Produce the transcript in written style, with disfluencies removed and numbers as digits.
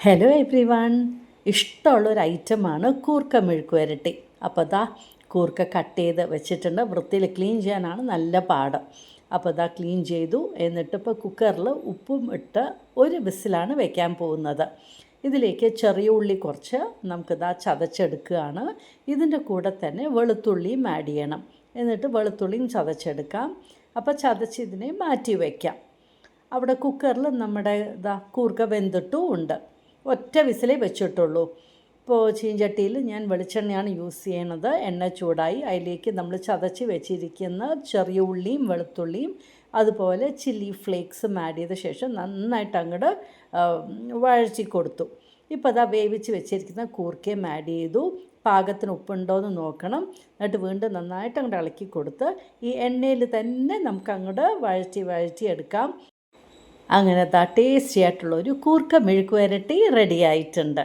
Hello every one, ഇഷ്ടമുള്ളൊരു ഐറ്റമാണ് കൂർക്ക മെഴുക്ക് വരട്ടി. അപ്പോൾ കൂർക്ക കട്ട് ചെയ്ത് വെച്ചിട്ടുണ്ട്. വൃത്തിയിൽ ക്ലീൻ ചെയ്യാനാണ് നല്ല പാട്. അപ്പോൾ ക്ലീൻ ചെയ്തു. എന്നിട്ട് ഇപ്പോൾ കുക്കറിൽ ഉപ്പും ഇട്ട് ഒരു വിസിലാണ് വെക്കാൻ പോകുന്നത്. ഇതിലേക്ക് ചെറിയ ഉള്ളി കുറച്ച് ചതച്ചെടുക്കുകയാണ്. ഇതിൻ്റെ കൂടെ തന്നെ വെളുത്തുള്ളിയും ആഡ് ചെയ്യണം. എന്നിട്ട് വെളുത്തുള്ളിയും ചതച്ചെടുക്കാം. അപ്പോൾ ഇതിനെ മാറ്റി വയ്ക്കാം. അവിടെ കുക്കറിൽ നമ്മുടെ കൂർക്ക വെന്തിട്ടും ഉണ്ട്. ഒറ്റ വിസിലേ വെച്ചിട്ടുള്ളൂ. ഇപ്പോൾ ചീഞ്ചട്ടിയിൽ ഞാൻ വെളിച്ചെണ്ണയാണ് യൂസ് ചെയ്യണത്. എണ്ണ ചൂടായി അതിലേക്ക് നമ്മൾ ചതച്ച് വെച്ചിരിക്കുന്ന ചെറിയ ഉള്ളിയും വെളുത്തുള്ളിയും അതുപോലെ ചില്ലി ഫ്ലേക്സും ആഡ് ചെയ്ത ശേഷം നന്നായിട്ട് അങ്ങോട്ട് വഴറ്റി കൊടുത്തു. ഇപ്പോൾ വേവിച്ച് വെച്ചിരിക്കുന്ന കൂർക്കയും ആഡ് ചെയ്തു. പാകത്തിന് ഉപ്പുണ്ടോ എന്ന് നോക്കണം. എന്നിട്ട് വീണ്ടും നന്നായിട്ട് അങ്ങോട്ട് ഇളക്കി കൊടുത്ത് ഈ എണ്ണയിൽ തന്നെ നമുക്ക് അങ്ങോട്ട് വഴറ്റി എടുക്കാം. അങ്ങനെ ടേസ്റ്റി ആയിട്ടുള്ളൊരു കൂർക്ക മെഴുക്ക് വരട്ടി റെഡി ആയിട്ടുണ്ട്.